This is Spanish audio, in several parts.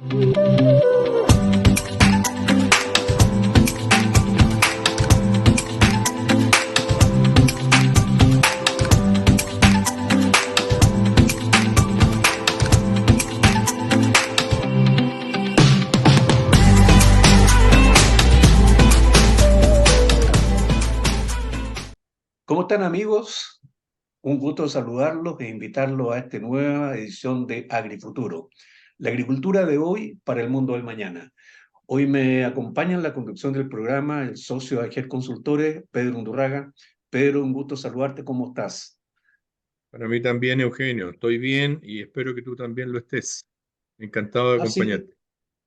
¿Cómo están, amigos? Un gusto saludarlos e invitarlos a esta nueva edición de Agrifuturo, la agricultura de hoy para el mundo del mañana. Hoy me acompaña en la conducción del programa el socio de Ager Consultores, Pedro Undurraga. Pedro, un gusto saludarte. ¿Cómo estás? Para mí también, Eugenio. Estoy bien y espero que tú también lo estés. Encantado de Así, acompañarte.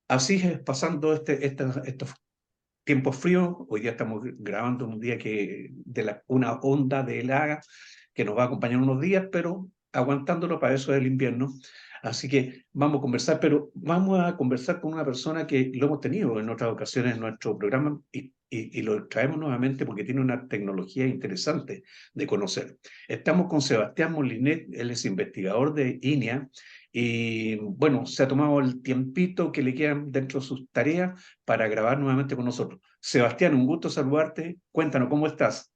así es, pasando estos tiempos fríos. Hoy día estamos grabando un día una onda de helada que nos va a acompañar unos días, pero aguantándolo para eso del invierno. Así que vamos a conversar, pero vamos a conversar con una persona que lo hemos tenido en otras ocasiones en nuestro programa y lo traemos nuevamente porque tiene una tecnología interesante de conocer. Estamos con Sebastián Molinet, él es investigador de INEA y bueno, se ha tomado el tiempito que le quedan dentro de sus tareas para grabar nuevamente con nosotros. Sebastián, un gusto saludarte. Cuéntanos, ¿cómo estás?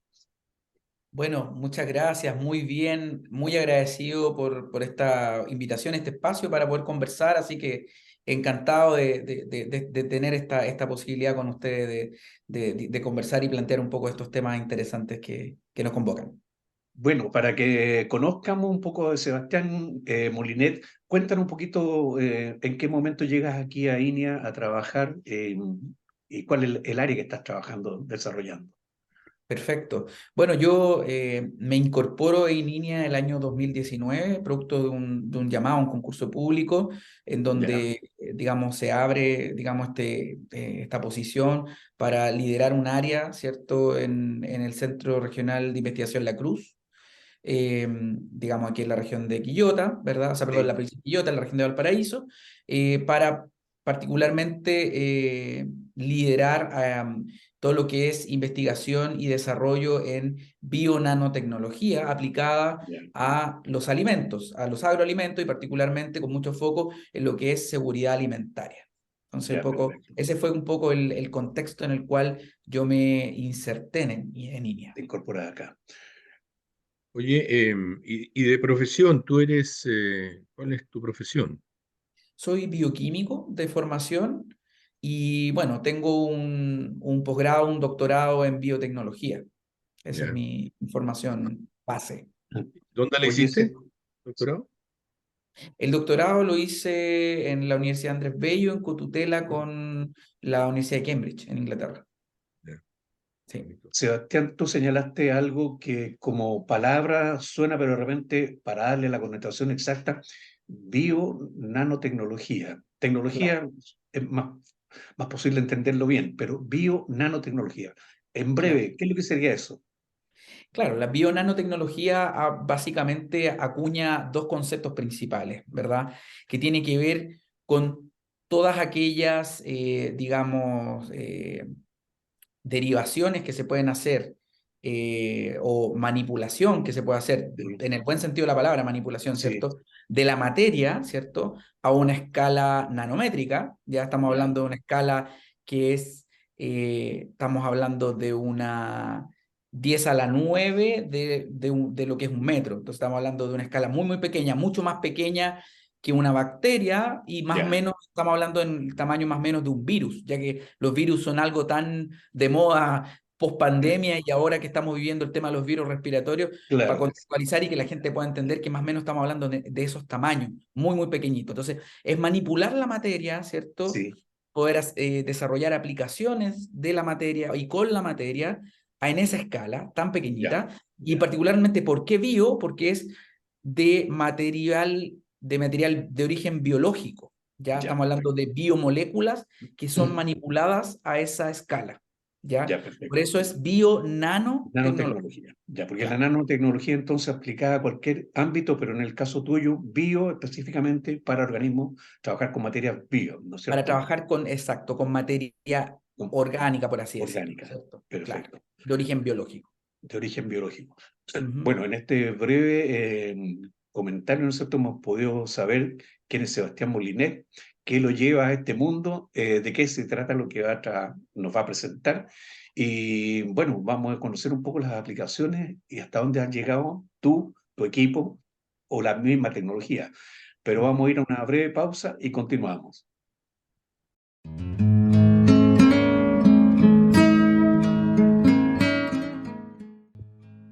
Bueno, muchas gracias, muy bien, muy agradecido por esta invitación, este espacio para poder conversar, así que encantado de tener esta posibilidad con ustedes de conversar y plantear un poco estos temas interesantes que nos convocan. Bueno, para que conozcamos un poco de Sebastián Molinet, cuéntanos un poquito en qué momento llegas aquí a INEA a trabajar y cuál es el área que estás trabajando, desarrollando. Perfecto. Bueno, yo me incorporo en línea el año 2019, producto de un llamado a un concurso público, en Ya, donde, digamos, se abre, digamos, esta posición para liderar un área, ¿cierto?, en el Centro Regional de Investigación La Cruz, digamos, aquí en la región de Quillota, ¿verdad? O sea, perdón, la sí, provincia de Quillota, en la región de Valparaíso, para particularmente liderar todo lo que es investigación y desarrollo en bionanotecnología aplicada ya, a los alimentos, a los agroalimentos y particularmente con mucho foco en lo que es seguridad alimentaria. Entonces, un ya, poco, perfecto. ese fue un poco el contexto en el cual yo me inserté en INEA. Te incorporas acá. Oye, y de profesión, ¿cuál es tu profesión? Soy bioquímico de formación y bueno, tengo un posgrado, un doctorado en biotecnología. Esa es Ya. mi formación base. ¿Dónde la Oye, hiciste, doctorado? El doctorado lo hice en la Universidad Andrés Bello, en cotutela con la Universidad de Cambridge, en Inglaterra. Ya, Sí. bonito. Sebastián, tú señalaste algo que como palabra suena, pero de repente, para darle la connotación exacta, bio-nanotecnología. Claro. Tecnología es más posible entenderlo bien, pero bio-nanotecnología. En Claro. breve, ¿qué es lo que sería eso? Claro, la bionanotecnología básicamente acuña dos conceptos principales, ¿verdad? Que tiene que ver con todas aquellas, digamos, derivaciones que se pueden hacer o manipulación que se puede hacer, Sí, en el buen sentido de la palabra manipulación, sí, ¿cierto? De la materia, ¿cierto? A una escala nanométrica, ya estamos ya, hablando de una escala que es, estamos hablando de una 10 a la 9 de lo que es un metro. Entonces estamos hablando de una escala muy, muy pequeña, mucho más pequeña que una bacteria y más o ya, menos, estamos hablando en el tamaño más o menos de un virus, ya que los virus son algo tan de moda post pandemia y ahora que estamos viviendo el tema de los virus respiratorios, para claro, contextualizar y que la gente pueda entender que más o menos estamos hablando de esos tamaños, muy, muy pequeñitos. Entonces, es manipular la materia, ¿cierto? sí, Poder desarrollar aplicaciones de la materia y con la materia en esa escala tan ya, pequeñita. Y ya, particularmente, ¿por qué bio? Porque es de material de origen biológico. Ya ya, estamos hablando perfecto, de biomoléculas que son manipuladas a esa escala. ¿Ya? ya, Por perfecto. eso es bio-nanotecnología. Nanotecnología, ya, porque la Claro. nanotecnología entonces aplicada a cualquier ámbito, pero en el caso tuyo, bio específicamente para organismos, trabajar con materias bio, ¿no es Para cierto? trabajar con, exacto, con materia Con- orgánica, por así decirlo, Orgánica, ¿cierto? Claro, perfecto, de origen biológico. de origen biológico. Ujú. Bueno, en este breve comentario, ¿no es cierto?, hemos podido saber quién es Sebastián Molinet, qué lo lleva a este mundo, de qué se trata lo que nos va a presentar. Y bueno, vamos a conocer un poco las aplicaciones y hasta dónde han llegado tú, tu equipo o la misma tecnología. Pero vamos a ir a una breve pausa y continuamos.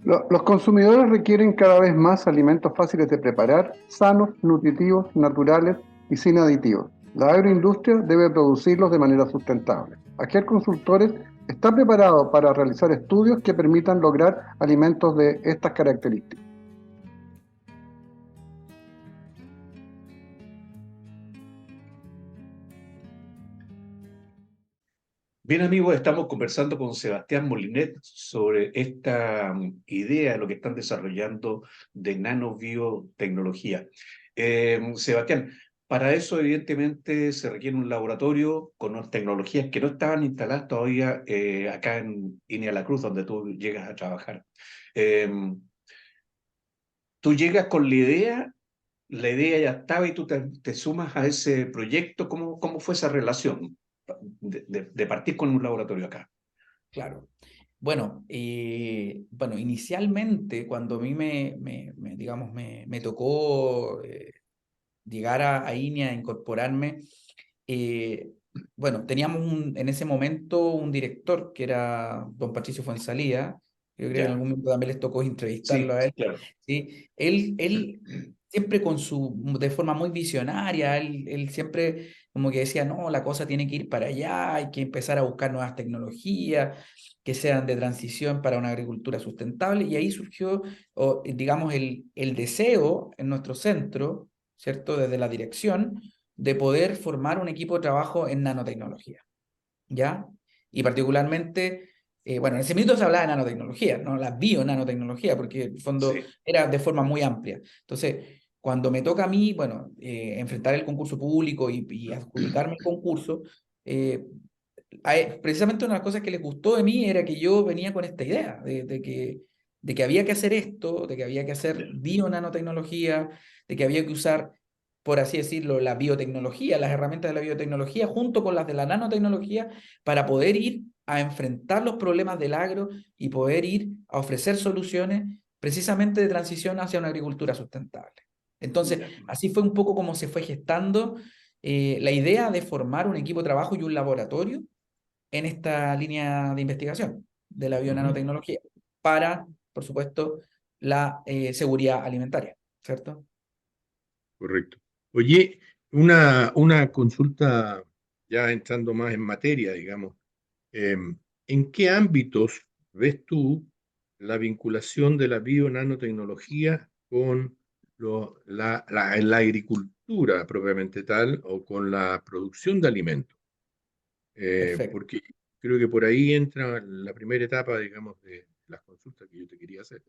Los consumidores requieren cada vez más alimentos fáciles de preparar, sanos, nutritivos, naturales y sin aditivos. La agroindustria debe producirlos de manera sustentable. Ager Consultores está preparado para realizar estudios que permitan lograr alimentos de estas características. Bien, amigos, estamos conversando con Sebastián Molinet sobre esta idea de lo que están desarrollando de nanobiotecnología. Sebastián, para eso evidentemente se requiere un laboratorio con unas tecnologías que no estaban instaladas todavía acá en Inia La Cruz, donde tú llegas a trabajar. Eh, Tú llegas con la idea ya estaba y tú te sumas a ese proyecto. ¿Cómo fue esa relación de partir con un laboratorio acá? Claro. Bueno, bueno, inicialmente cuando a mí digamos, me tocó llegar a INEA, a incorporarme, eh, bueno, teníamos en ese momento un director que era don Patricio Fuenzalía. Yo creo que en Ya, algún momento también les tocó entrevistarlo sí, a él. claro. ¿Sí? Él siempre de forma muy visionaria, él siempre como que decía, no, la cosa tiene que ir para allá, hay que empezar a buscar nuevas tecnologías que sean de transición para una agricultura sustentable, y ahí surgió, digamos, el deseo en nuestro centro, ¿cierto? Desde la dirección, de poder formar un equipo de trabajo en nanotecnología, ¿ya? Y particularmente, bueno, en ese minuto se hablaba de nanotecnología, no la bio-nanotecnología, porque en el fondo Sí, era de forma muy amplia. Entonces, cuando me toca a mí, bueno, enfrentar el concurso público y adjudicarme el concurso, eh, precisamente una de las cosas que les gustó de mí era que yo venía con esta idea de que había que hacer esto, de que había que hacer bio-nanotecnología, de que había que usar, por así decirlo, la biotecnología, las herramientas de la biotecnología junto con las de la nanotecnología para poder ir a enfrentar los problemas del agro y poder ir a ofrecer soluciones precisamente de transición hacia una agricultura sustentable. Entonces, ya. así fue un poco como se fue gestando la idea de formar un equipo de trabajo y un laboratorio en esta línea de investigación de la bionanotecnología para, por supuesto, la seguridad alimentaria, ¿cierto? Correcto. Oye, una consulta ya entrando más en materia, digamos. ¿En qué ámbitos ves tú la vinculación de la bio-nanotecnología con la agricultura propiamente tal o con la producción de alimentos? Perfecto. Porque creo que por ahí entra la primera etapa, digamos, de las consultas que yo te quería hacer.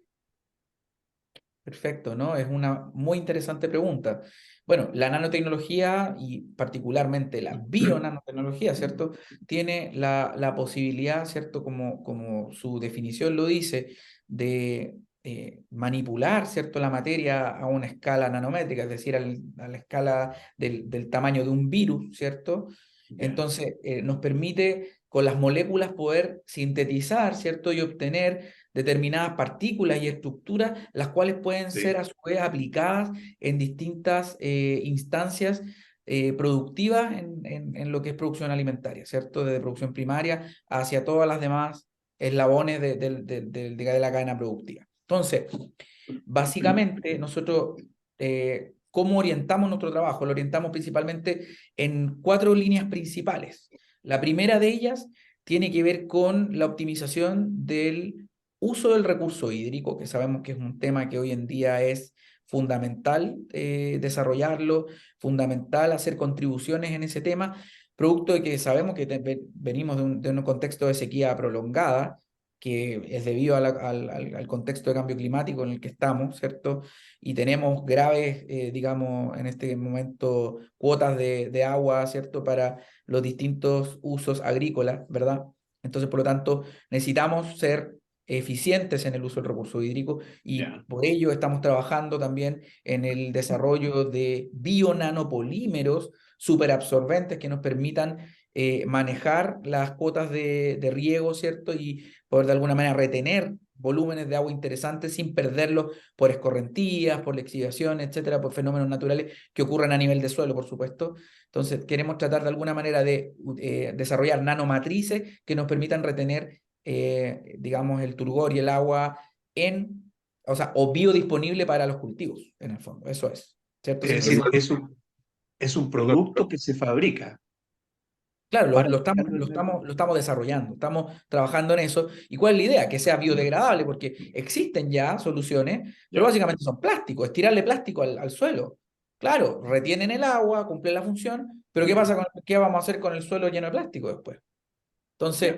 Perfecto, ¿no? Es una muy interesante pregunta. Bueno, la nanotecnología y particularmente la bionanotecnología, ¿cierto? Tiene la posibilidad, ¿cierto? Como su definición lo dice, de manipular, ¿cierto? La materia a una escala nanométrica, es decir, a la escala del tamaño de un virus, ¿cierto? Ya, Entonces, nos permite con las moléculas poder sintetizar, ¿cierto? Y obtener determinadas partículas y estructuras, las cuales pueden ser sí, a su vez aplicadas en distintas instancias productivas en lo que es producción alimentaria, ¿cierto? Desde producción primaria hacia todas las demás eslabones de la cadena productiva. Entonces, básicamente, nosotros, ¿cómo orientamos nuestro trabajo? Lo orientamos principalmente en 4 líneas principales. La primera de ellas tiene que ver con la optimización del uso del recurso hídrico, que sabemos que es un tema que hoy en día es fundamental desarrollarlo, fundamental hacer contribuciones en ese tema, producto de que sabemos que venimos de un contexto de sequía prolongada, que es debido al contexto de cambio climático en el que estamos, ¿cierto? Y tenemos graves, digamos, en este momento, cuotas de agua, ¿cierto? Para los distintos usos agrícolas, ¿verdad? Entonces, por lo tanto, necesitamos ser eficientes en el uso del recurso hídrico y Ya. por ello estamos trabajando también en el desarrollo de bionanopolímeros superabsorbentes que nos permitan manejar las cuotas de riego, ¿cierto? Y poder de alguna manera retener volúmenes de agua interesantes sin perderlos por escorrentías, por lixiviación, etcétera, por fenómenos naturales que ocurren a nivel de suelo, por supuesto. Entonces, queremos tratar de alguna manera de desarrollar nanomatrices que nos permitan retener, digamos, el turgor y el agua o biodisponible para los cultivos, en el fondo. Eso es, ¿cierto? Es Ese decir, es es un producto que se fabrica Claro, para lo estamos desarrollando, estamos trabajando en eso. ¿Y cuál es la idea? Que sea biodegradable, porque existen ya soluciones, pero Ya. básicamente son plásticos, es tirarle plástico al suelo. Claro, retienen el agua, cumplen la función, pero ¿qué vamos a hacer con el suelo lleno de plástico después? Ya. Entonces,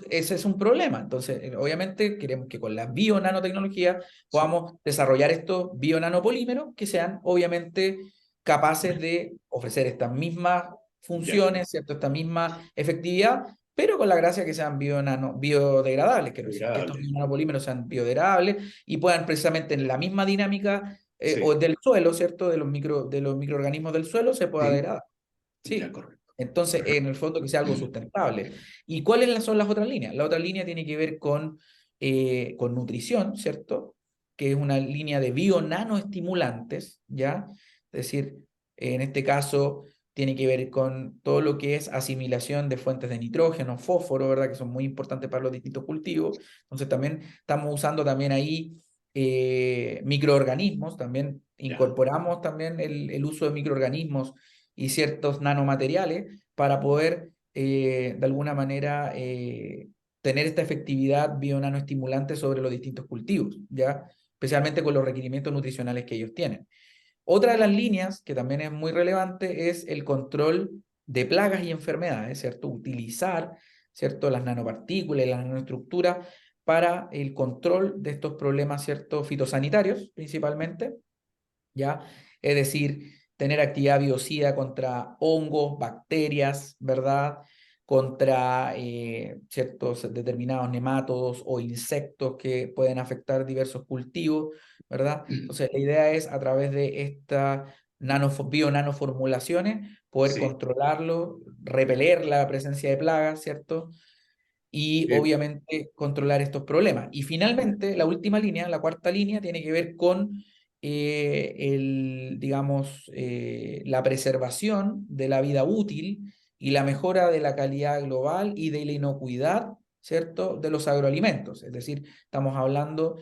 ese es un problema. Entonces, obviamente, queremos que con la bionanotecnología Sí. podamos desarrollar estos bionanopolímeros que sean, obviamente, capaces de ofrecer estas mismas Ya. funciones, ¿cierto? Esta misma efectividad, pero con la gracia que sean biodegradables, quiero decir, que estos Biodegradable. bionanopolímeros sean biodegradables y puedan precisamente en la misma dinámica o Sí. del suelo, ¿cierto? De los microorganismos del suelo se pueda Sí. degradar. Ya, Sí. correcto. Entonces, en el fondo, que sea algo sustentable. ¿Y cuáles son las otras líneas? La otra línea tiene que ver con nutrición, ¿cierto? Que es una línea de bio-nanoestimulantes, ¿ya? Es decir, en este caso tiene que ver con todo lo que es asimilación de fuentes de nitrógeno, fósforo, ¿verdad? Que son muy importantes para los distintos cultivos. Entonces, también estamos usando también ahí microorganismos, también Ya. incorporamos también el uso de microorganismos y ciertos nanomateriales para poder, de alguna manera, tener esta efectividad bionanoestimulante sobre los distintos cultivos, ¿ya? Especialmente con los requerimientos nutricionales que ellos tienen. Otra de las líneas que también es muy relevante es el control de plagas y enfermedades, ¿cierto? Utilizar, ¿cierto? Las nanopartículas y las nanoestructuras para el control de estos problemas, ¿cierto? Fitosanitarios, principalmente, ¿ya? Es decir, tener actividad biocida contra hongos, bacterias, ¿verdad? Contra ciertos determinados nematodos o insectos que pueden afectar diversos cultivos, ¿verdad? Entonces, la idea es a través de estas bionanoformulaciones poder Sí. controlarlo, repeler la presencia de plagas, ¿cierto? Y Eh, obviamente controlar estos problemas. Y finalmente, la última línea, la cuarta línea, tiene que ver con digamos, la preservación de la vida útil y la mejora de la calidad global y de la inocuidad, ¿cierto?, de los agroalimentos. Es decir, estamos hablando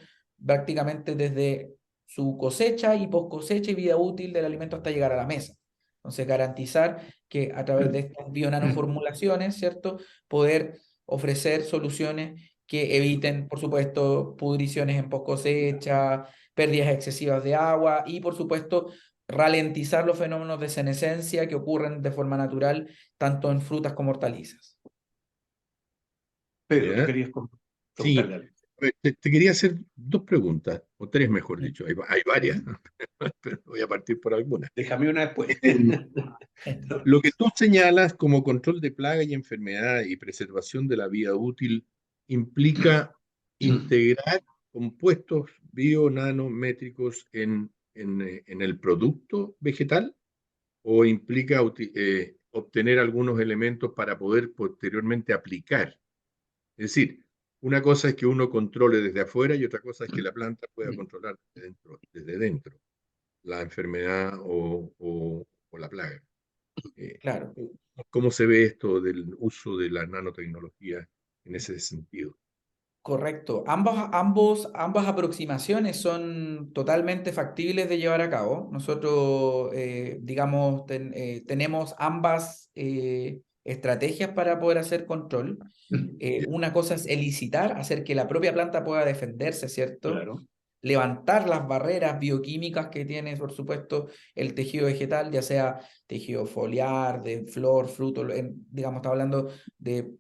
prácticamente desde su cosecha y post cosecha y vida útil del alimento hasta llegar a la mesa. Entonces, garantizar que a través de estas bionanoformulaciones, ¿cierto?, poder ofrecer soluciones que eviten, por supuesto, pudriciones en post cosecha, pérdidas excesivas de agua y, por supuesto, ralentizar los fenómenos de senescencia que ocurren de forma natural tanto en frutas como hortalizas. Pedro, tú ya. querías Sí, preguntarle algo. te quería hacer dos preguntas, o tres mejor Sí. dicho, hay varias, pero voy a partir por algunas. Déjame una después. Lo que tú señalas como control de plagas y enfermedades y preservación de la vida útil implica integrar compuestos bio-nanométricos en el producto vegetal o implica obtener algunos elementos para poder posteriormente aplicar. Es decir, una cosa es que uno controle desde afuera y otra cosa es que la planta pueda controlar desde dentro la enfermedad o la plaga. Eh, Claro. ¿Cómo se ve esto del uso de la nanotecnología en ese sentido? Correcto. Ambas aproximaciones son totalmente factibles de llevar a cabo. Nosotros, digamos, tenemos ambas estrategias para poder hacer control. Una cosa es elicitar, hacer que la propia planta pueda defenderse, ¿cierto? Claro. Levantar las barreras bioquímicas que tiene, por supuesto, el tejido vegetal, ya sea tejido foliar, de flor, fruto, digamos, está hablando de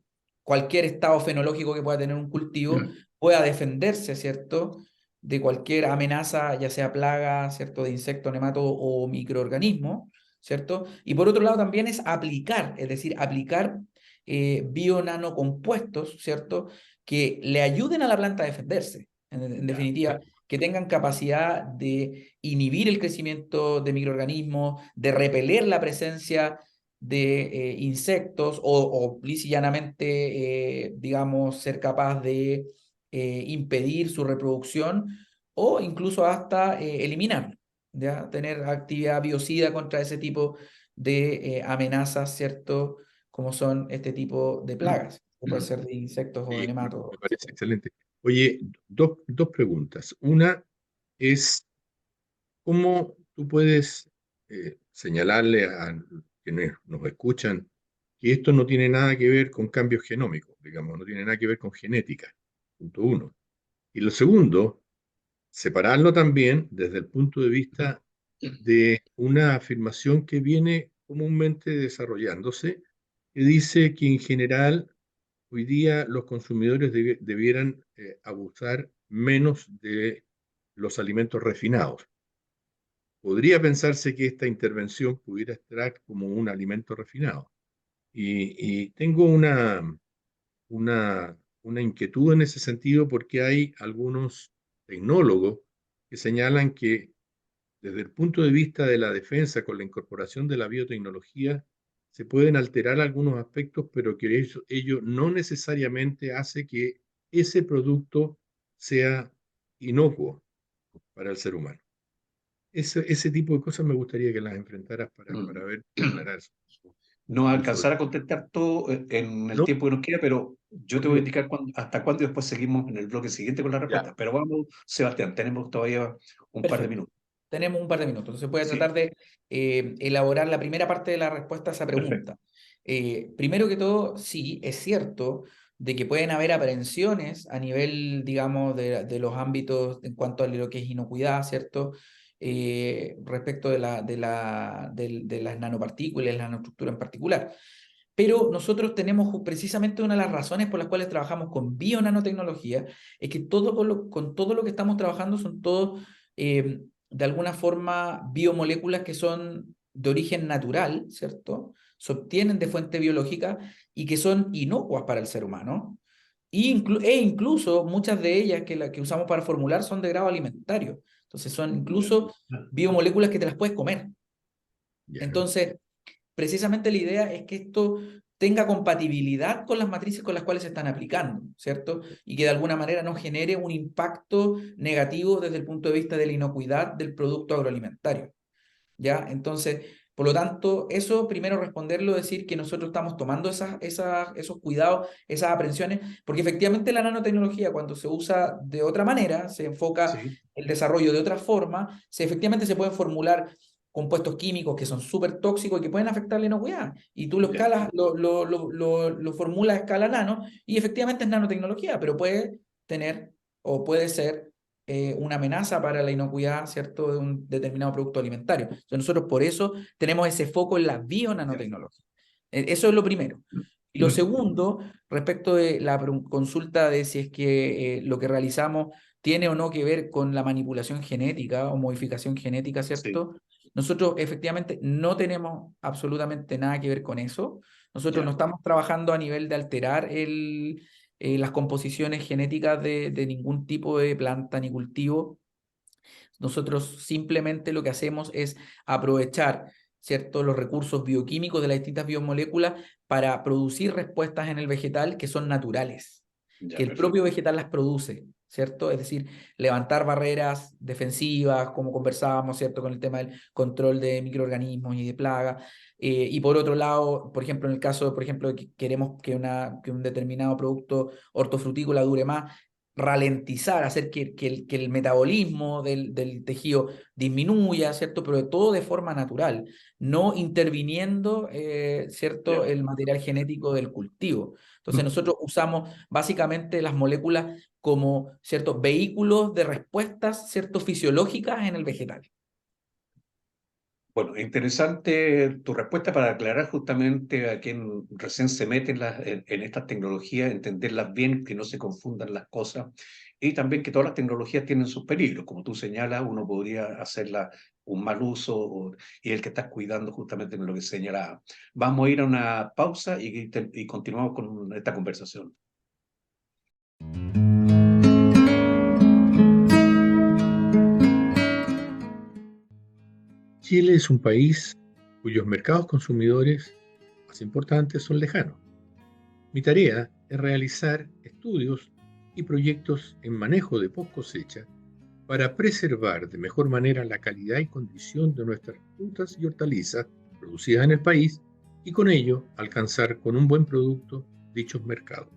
cualquier estado fenológico que pueda tener un cultivo, pueda defenderse, ¿cierto?, de cualquier amenaza, ya sea plaga, ¿cierto?, de insecto, nematodo o microorganismo, ¿cierto? Y por otro lado también es aplicar, es decir, aplicar bionanocompuestos, ¿cierto?, que le ayuden a la planta a defenderse, en definitiva, que tengan capacidad de inhibir el crecimiento de microorganismos, de repeler la presencia de insectos o lisa y llanamente, digamos, ser capaz de impedir su reproducción o incluso hasta eliminar, ¿ya? Tener actividad biocida contra ese tipo de amenazas, ¿cierto? Como son este tipo de plagas, que puede ser de insectos o de Sí, nematodos. me parece excelente. Oye, dos preguntas. Una es, ¿cómo tú puedes señalarle a quienes nos escuchan que esto no tiene nada que ver con cambios genómicos, digamos, no tiene nada que ver con genética? Punto uno. Y lo segundo, separarlo también desde el punto de vista de una afirmación que viene comúnmente desarrollándose, que dice que en general hoy día los consumidores debieran abusar menos de los alimentos refinados. Podría pensarse que esta intervención pudiera estar como un alimento refinado. Y tengo una inquietud en ese sentido porque hay algunos tecnólogos que señalan que desde el punto de vista de la defensa con la incorporación de la biotecnología se pueden alterar algunos aspectos, pero que ello no necesariamente hace que ese producto sea inocuo para el ser humano. Ese tipo de cosas me gustaría que las enfrentaras para ver y aclarar eso. No alcanzar a contestar todo en el ¿No? tiempo que nos queda, pero yo te voy a Conmigo. indicar hasta cuándo y después seguimos en el bloque siguiente con la Ya, respuesta. Pero vamos, Sebastián, tenemos todavía un par de Perfecto. minutos. Tenemos un par de minutos. Entonces voy a Sí, tratar de elaborar la primera parte de la respuesta a esa perfecto. pregunta. Primero que todo, sí, es cierto de que pueden haber aprehensiones a nivel, digamos, de los ámbitos en cuanto a lo que es inocuidad, ¿cierto? Respecto de las nanopartículas, la nanoestructura en particular. Pero nosotros tenemos precisamente una de las razones por las cuales trabajamos con bionanotecnología, es que con todo lo que estamos trabajando son todos, de alguna forma, biomoléculas que son de origen natural, ¿cierto? Se obtienen de fuente biológica y que son inocuas para el ser humano. E incluso muchas de ellas que usamos para formular son de grado alimentario. Entonces son incluso biomoléculas que te las puedes comer. ya. Entonces, precisamente la idea es que esto tenga compatibilidad con las matrices con las cuales se están aplicando, ¿cierto? Y que de alguna manera no genere un impacto negativo desde el punto de vista de la inocuidad del producto agroalimentario, ¿ya? Entonces, por lo tanto, eso primero responderlo, decir que nosotros estamos tomando esos cuidados, esas aprensiones, porque efectivamente la nanotecnología cuando se usa de otra manera, se enfoca Sí, el desarrollo de otra forma, efectivamente se pueden formular compuestos químicos que son súper tóxicos y que pueden afectar la inocuidad. Y tú lo ya. escalas, lo formulas a escala nano y efectivamente es nanotecnología, pero puede tener o puede ser una amenaza para la inocuidad, ¿cierto?, de un determinado producto alimentario. Entonces nosotros por eso tenemos ese foco en la bionanotecnología. Eso es lo primero. Y lo segundo, respecto de la consulta de si es que lo que realizamos tiene o no que ver con la manipulación genética o modificación genética, Sí, ¿cierto? Nosotros efectivamente no tenemos absolutamente nada que ver con eso. Nosotros no ya. estamos trabajando a nivel de alterar las composiciones genéticas de ningún tipo de planta ni cultivo. Nosotros simplemente lo que hacemos es aprovechar, ¿cierto?, los recursos bioquímicos de las distintas biomoléculas para producir respuestas en el vegetal que son naturales, Ya, que el perfecto. propio vegetal las produce, ¿cierto? Es decir, levantar barreras defensivas, como conversábamos, ¿cierto?, con el tema del control de microorganismos y de plagas. Y por otro lado, por ejemplo, en el caso, por ejemplo, de que queremos que un determinado producto hortofrutícola dure más, ralentizar, hacer que el metabolismo del tejido disminuya, ¿cierto? Pero de todo de forma natural, no interviniendo, ¿cierto?, Ya. el material genético del cultivo. Entonces nosotros usamos básicamente las moléculas como, ¿cierto?, vehículos de respuestas, ¿cierto?, fisiológicas en el vegetal. Bueno, interesante tu respuesta para aclarar justamente a quien recién se mete en estas tecnologías, entenderlas bien, que no se confundan las cosas, y también que todas las tecnologías tienen sus peligros. Como tú señalas, uno podría hacerla un mal uso y el que estás cuidando justamente en lo que señalaba. Vamos a ir a una pausa y continuamos con esta conversación. Chile es un país cuyos mercados consumidores más importantes son lejanos. Mi tarea es realizar estudios y proyectos en manejo de post cosecha para preservar de mejor manera la calidad y condición de nuestras frutas y hortalizas producidas en el país y con ello alcanzar con un buen producto dichos mercados.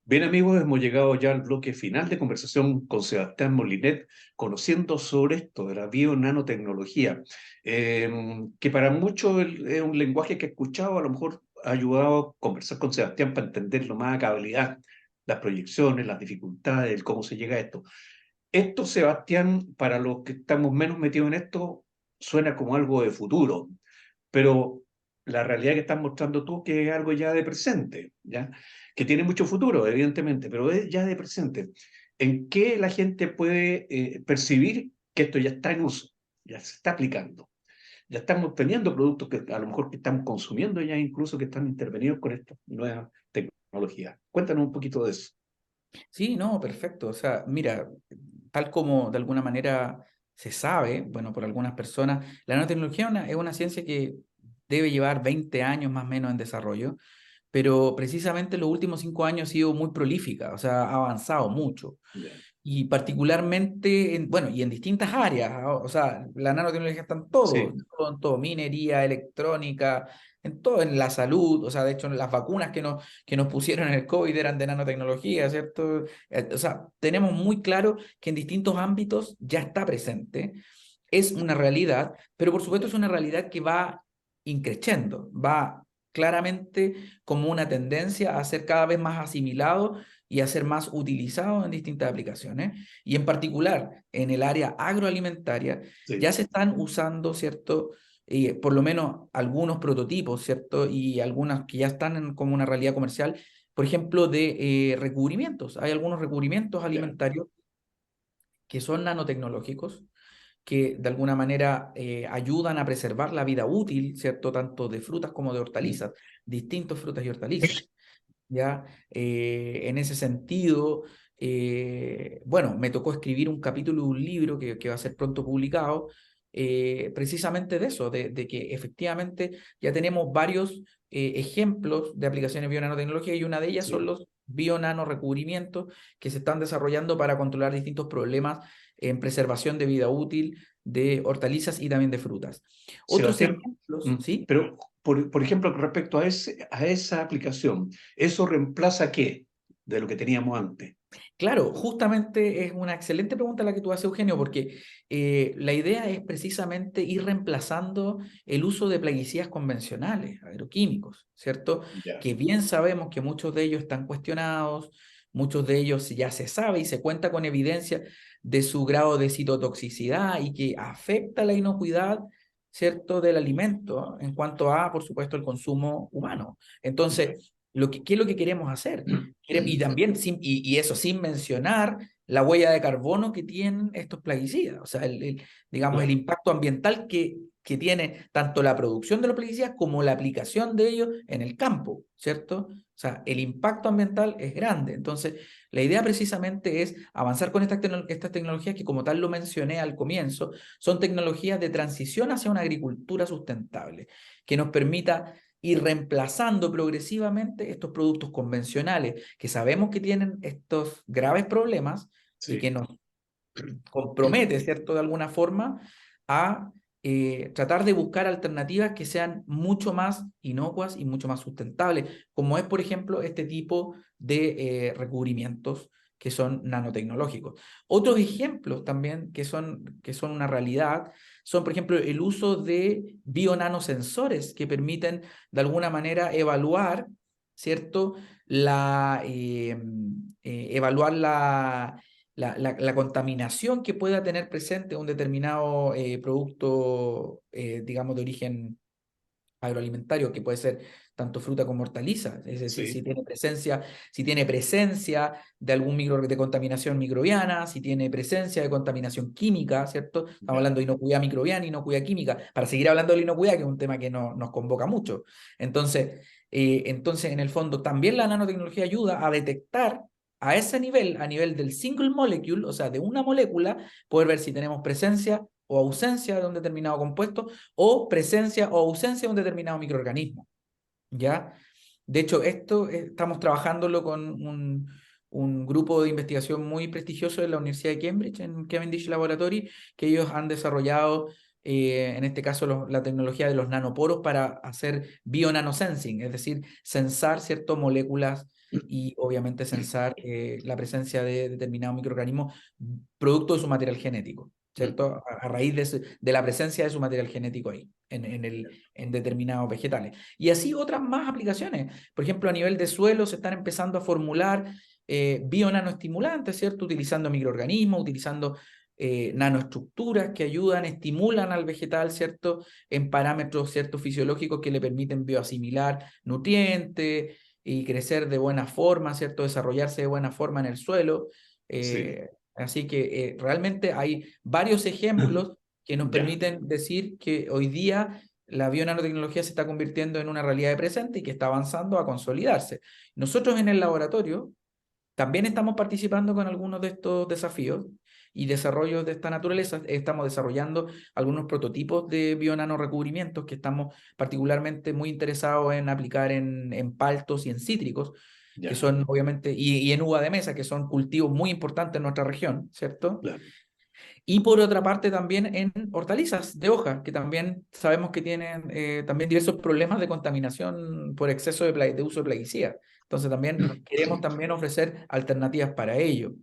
Bien amigos, hemos llegado ya al bloque final de conversación con Sebastián Molinet, conociendo sobre esto de la bionanotecnología, que para muchos es un lenguaje que he escuchado, a lo mejor ha ayudado a conversar con Sebastián para entenderlo más a cabalidad, las proyecciones, las dificultades, el cómo se llega a esto. Esto, Sebastián, para los que estamos menos metidos en esto, suena como algo de futuro, pero la realidad que estás mostrando tú que es algo ya de presente, ¿ya? Que tiene mucho futuro, evidentemente, pero es ya de presente. ¿En qué la gente puede percibir que esto ya está en uso, ya se está aplicando? Ya estamos teniendo productos que a lo mejor que estamos consumiendo ya incluso que están intervenidos con esta nueva tecnología. Cuéntanos un poquito de eso. Sí, no, perfecto. O sea, mira, tal como de alguna manera se sabe, bueno, por algunas personas, la nanotecnología es una ciencia que debe llevar 20 años más o menos en desarrollo, pero precisamente en los últimos 5 años ha sido muy prolífica, o sea, ha avanzado mucho. Ya. Y particularmente, bueno, y en distintas áreas, o sea, la nanotecnología está Sí, en todo, minería, electrónica, en todo, en la salud, o sea, de hecho, las vacunas que nos pusieron en el COVID eran de nanotecnología, ¿cierto? O sea, tenemos muy claro que en distintos ámbitos ya está presente, es una realidad, pero por supuesto es una realidad que va increciendo, va claramente como una tendencia a ser cada vez más asimilado y a ser más utilizado en distintas aplicaciones. Y en particular, en el área agroalimentaria, ya sí. se están usando, ¿cierto? Por lo menos algunos prototipos, ¿cierto? Y algunas que ya están como una realidad comercial, por ejemplo, de recubrimientos. Hay algunos recubrimientos Ya. alimentarios que son nanotecnológicos, que de alguna manera ayudan a preservar la vida útil, ¿cierto? Tanto de frutas como de hortalizas, distintos frutas y hortalizas. ¿Ya? En ese sentido, bueno, me tocó escribir un capítulo de un libro que va a ser pronto publicado, precisamente de eso, de que efectivamente ya tenemos varios ejemplos de aplicaciones bionanotecnología y una de ellas son Sí. los bionanorecubrimientos que se están desarrollando para controlar distintos problemas en preservación de vida útil de hortalizas y también de frutas. Otros Sebastián, ejemplos, ¿sí? pero por ejemplo, respecto a esa aplicación, ¿eso reemplaza qué de lo que teníamos antes? Claro, justamente es una excelente pregunta la que tú haces, Eugenio, porque la idea es precisamente ir reemplazando el uso de plaguicidas convencionales, agroquímicos, ¿cierto? Ya. Que bien sabemos que muchos de ellos están cuestionados, muchos de ellos ya se sabe y se cuenta con evidencia de su grado de citotoxicidad y que afecta la inocuidad, ¿cierto?, del alimento en cuanto a, por supuesto, el consumo humano. Ya. Entonces, ¿qué es lo que queremos hacer? Y también, y eso sin mencionar la huella de carbono que tienen estos plaguicidas, o sea, digamos, el Claro. impacto ambiental que tiene tanto la producción de los plaguicidas como la aplicación de ellos en el campo, ¿cierto? O sea, el impacto ambiental es grande. Entonces, la idea precisamente es avanzar con estas tecnologías que, como tal lo mencioné al comienzo, son tecnologías de transición hacia una agricultura sustentable, que nos permita ir reemplazando progresivamente estos productos convencionales que sabemos que tienen estos graves problemas y que Sí. nos compromete, ¿cierto?, de alguna forma a tratar de buscar alternativas que sean mucho más inocuas y mucho más sustentables, como es, por ejemplo, este tipo de recubrimientos que son nanotecnológicos. Otros ejemplos también que son una realidad son, por ejemplo, el uso de bionanosensores que permiten, de alguna manera, evaluar, ¿cierto?, evaluar la contaminación que pueda tener presente un determinado producto, digamos, de origen agroalimentario, que puede ser tanto fruta como hortaliza, es decir, Sí. si tiene presencia de algún de contaminación microbiana, si tiene presencia de contaminación química, ¿cierto? Estamos Ya. hablando de inocuidad microbiana, inocuidad química, para seguir hablando de la inocuidad, que es un tema que nos convoca mucho. Entonces, en el fondo, también la nanotecnología ayuda a detectar a ese nivel, a nivel del single molecule, o sea, de una molécula, poder ver si tenemos presencia o ausencia de un determinado compuesto, o presencia o ausencia de un determinado microorganismo, ¿ya? De hecho, esto estamos trabajándolo con un grupo de investigación muy prestigioso de la Universidad de Cambridge, en Cavendish Laboratory, que ellos han desarrollado, en este caso, la tecnología de los nanoporos para hacer bio-nanosensing, es decir, censar ciertas moléculas y obviamente censar la presencia de determinados microorganismos producto de su material genético, ¿cierto? A raíz de la presencia de su material genético ahí, en determinados vegetales. Y así otras más aplicaciones. Por ejemplo, a nivel de suelo se están empezando a formular bio-nanoestimulantes, ¿cierto? Utilizando microorganismos, utilizando nanoestructuras que ayudan, estimulan al vegetal, ¿cierto? En parámetros, ¿cierto? Fisiológicos que le permiten bioasimilar nutrientes y crecer de buena forma, ¿cierto? Desarrollarse de buena forma en el suelo. Sí. Así que realmente hay varios ejemplos que nos Ya. permiten decir que hoy día la bionanotecnología se está convirtiendo en una realidad de presente y que está avanzando a consolidarse. Nosotros en el laboratorio también estamos participando con algunos de estos desafíos y desarrollos de esta naturaleza. Estamos desarrollando algunos prototipos de bionanorecubrimientos que estamos particularmente muy interesados en aplicar en paltos y en cítricos, que Ya. son obviamente, y en uva de mesa, que son cultivos muy importantes en nuestra región, ¿cierto? Claro. Y por otra parte también en hortalizas de hoja, que también sabemos que tienen también diversos problemas de contaminación por exceso de uso de plaguicidas. Entonces también queremos también ofrecer alternativas para ello.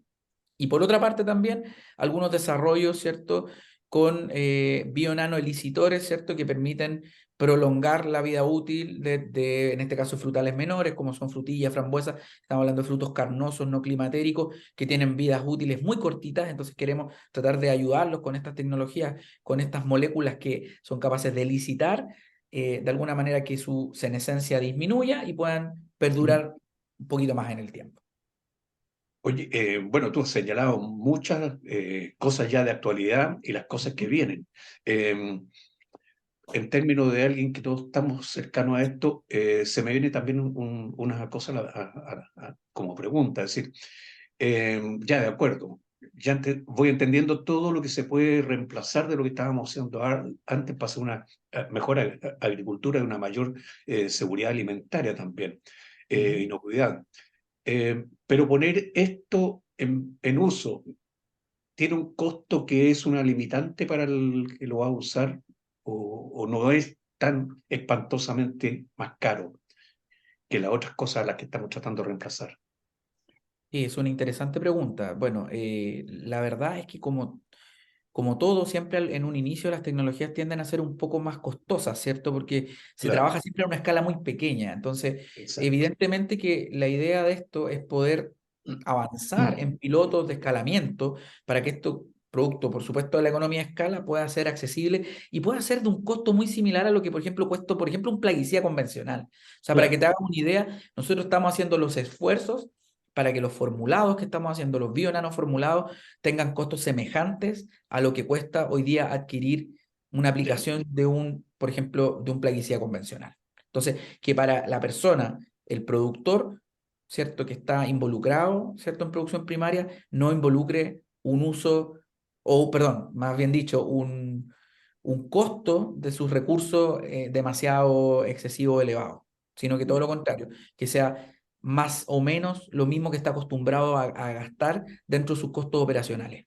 Y por otra parte también algunos desarrollos, ¿cierto? Con bionanoelicitores, ¿cierto? Que permiten prolongar la vida útil en este caso, frutales menores, como son frutillas, frambuesas. Estamos hablando de frutos carnosos, no climatéricos, que tienen vidas útiles muy cortitas. Entonces queremos tratar de ayudarlos con estas tecnologías, con estas moléculas que son capaces de elicitar, de alguna manera que su senescencia disminuya y puedan perdurar un poquito más en el tiempo. Oye, bueno, tú has señalado muchas cosas ya de actualidad y las cosas que vienen. En términos de alguien que todos estamos cercanos a esto, se me viene también una cosa como pregunta, es decir, ya de acuerdo, ya voy entendiendo todo lo que se puede reemplazar de lo que estábamos haciendo antes para hacer una mejor agricultura y una mayor seguridad alimentaria también, inocuidad. Pero poner esto en uso tiene un costo que es una limitante para el que lo va a usar o no es tan espantosamente más caro que las otras cosas a las que estamos tratando de reemplazar. Sí, es una interesante pregunta. Bueno, la verdad es que como todo, siempre en un inicio las tecnologías tienden a ser un poco más costosas, ¿cierto? Porque se Claro, trabaja siempre a una escala muy pequeña. Entonces, exacto. evidentemente que la idea de esto es poder avanzar en pilotos de escalamiento para que esto producto, por supuesto, de la economía de escala, pueda ser accesible y pueda ser de un costo muy similar a lo que, por ejemplo, cuesta, por ejemplo, un plaguicida convencional. O sea, para que Claro. te hagas una idea, nosotros estamos haciendo los esfuerzos para que los formulados que estamos haciendo, los bionanoformulados, tengan costos semejantes a lo que cuesta hoy día adquirir una Ya. aplicación de por ejemplo, de un plaguicida convencional. Entonces, que para la persona, el productor, ¿cierto? Que está involucrado, ¿cierto? En producción primaria, no involucre un uso, o perdón, más bien dicho, un costo de sus recursos demasiado excesivo o elevado, sino que todo lo contrario, que sea más o menos lo mismo que está acostumbrado a gastar dentro de sus costos operacionales.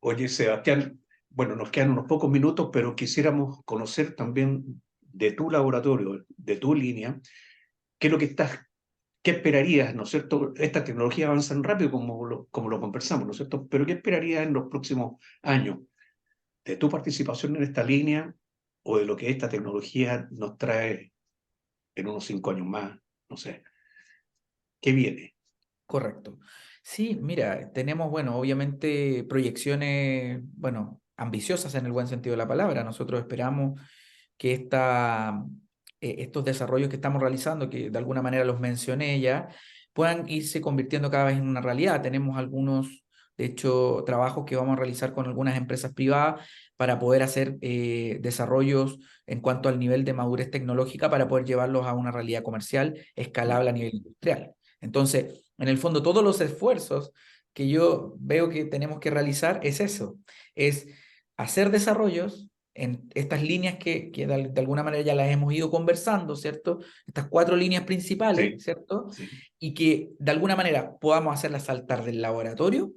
Oye, Sebastián, bueno, nos quedan unos pocos minutos, pero quisiéramos conocer también de tu laboratorio, de tu línea, qué es lo que estás, qué esperarías, ¿no es cierto? Estas tecnologías avanzan rápido como lo conversamos, ¿no es cierto? Pero ¿qué esperarías en los próximos años de tu participación en esta línea o de lo que esta tecnología nos trae en unos 5 años más? No sé, ¿qué viene? Correcto. Sí, mira, tenemos, bueno, obviamente proyecciones, bueno, ambiciosas en el buen sentido de la palabra. Nosotros esperamos que estos desarrollos que estamos realizando, que de alguna manera los mencioné ya, puedan irse convirtiendo cada vez en una realidad. Tenemos algunos, de hecho, trabajos que vamos a realizar con algunas empresas privadas para poder hacer desarrollos en cuanto al nivel de madurez tecnológica para poder llevarlos a una realidad comercial escalable a nivel industrial. Entonces, en el fondo, todos los esfuerzos que yo veo que tenemos que realizar es eso, es hacer desarrollos en estas líneas que de alguna manera ya las hemos ido conversando, ¿cierto? Estas 4 líneas principales, Sí, ¿cierto? sí. Y que de alguna manera podamos hacerlas saltar del laboratorio,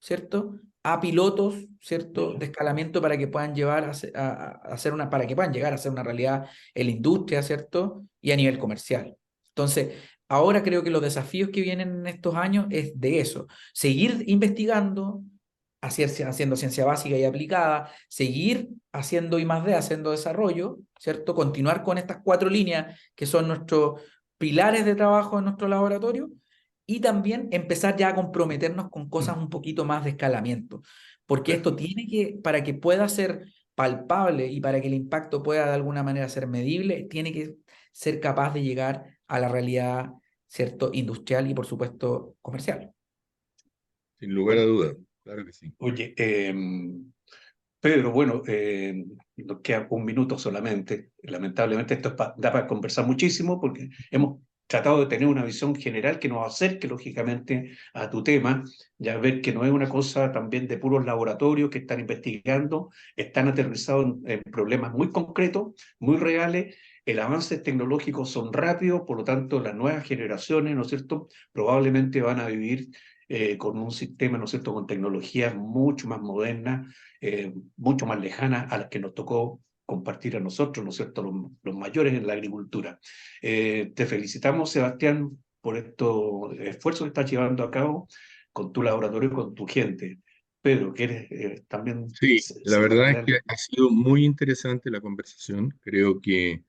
¿cierto? A pilotos, ¿cierto? De escalamiento para que puedan llevar para que puedan llegar a ser una realidad en la industria, ¿cierto? Y a nivel comercial. Entonces, ahora creo que los desafíos que vienen en estos años es de eso, seguir investigando, haciendo ciencia básica y aplicada, seguir haciendo I+D, haciendo desarrollo, ¿cierto? Continuar con estas 4 líneas que son nuestros pilares de trabajo en nuestro laboratorio y también empezar ya a comprometernos con cosas un poquito más de escalamiento, porque esto tiene que, para que pueda ser palpable y para que el impacto pueda de alguna manera ser medible, tiene que ser capaz de llegar a la realidad, ¿cierto? Industrial y por supuesto comercial. Sin lugar a Bueno, dudas, claro que sí. oye, Pedro, bueno, nos queda un minuto solamente. Lamentablemente esto da para conversar muchísimo porque hemos tratado de tener una visión general que nos acerque lógicamente a tu tema, ya ver que no es una cosa también de puros laboratorios que están investigando, están aterrizados en problemas muy concretos, muy reales. El avance tecnológico son rápidos, por lo tanto las nuevas generaciones, ¿no es cierto?, probablemente van a vivir con un sistema, ¿no es cierto?, con tecnologías mucho más modernas, mucho más lejanas a las que nos tocó compartir a nosotros, ¿no es cierto?, los mayores en la agricultura. Te felicitamos, Sebastián, por estos esfuerzos que estás llevando a cabo con tu laboratorio y con tu gente. Pedro, ¿quieres también Sí, la verdad es cerrar? que ha sido muy interesante la conversación. Creo que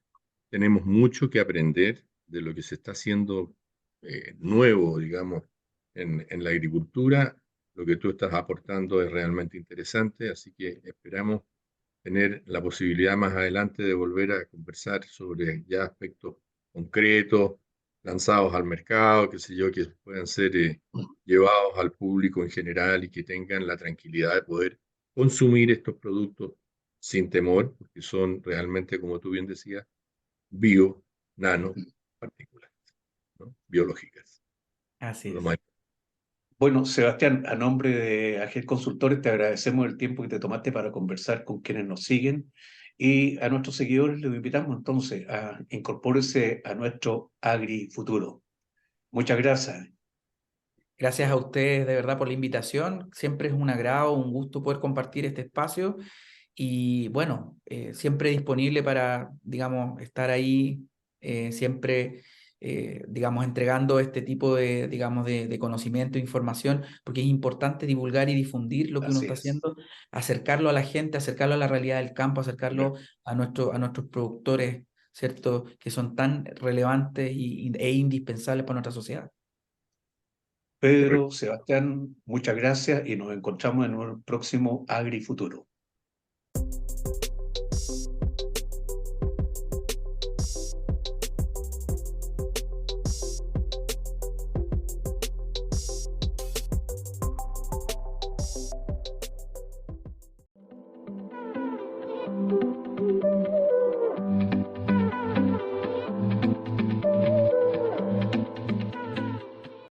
tenemos mucho que aprender de lo que se está haciendo nuevo, digamos, en la agricultura. Lo que tú estás aportando es realmente interesante, así que esperamos tener la posibilidad más adelante de volver a conversar sobre ya aspectos concretos, lanzados al mercado, qué sé yo, que puedan ser llevados al público en general y que tengan la tranquilidad de poder consumir estos productos sin temor, porque son realmente, como tú bien decías, bio, nano, partículas, ¿no? Biológicas. Así Lo es. más- Bueno, Sebastián, a nombre de Agel Consultores, te agradecemos el tiempo que te tomaste para conversar con quienes nos siguen y a nuestros seguidores les invitamos entonces a incorpórese a nuestro Agri Futuro. Muchas gracias. Gracias a ustedes de verdad por la invitación. Siempre es un agrado, un gusto poder compartir este espacio y bueno, siempre disponible para, digamos, estar ahí, siempre, digamos, entregando este tipo de, digamos, de conocimiento e información, porque es importante divulgar y difundir lo que uno Así está es. haciendo, acercarlo a la gente, acercarlo a la realidad del campo, acercarlo a nuestros productores, ¿cierto?, que son tan relevantes e indispensables para nuestra sociedad. Pedro, Sebastián, muchas gracias y nos encontramos en un próximo Agri Futuro.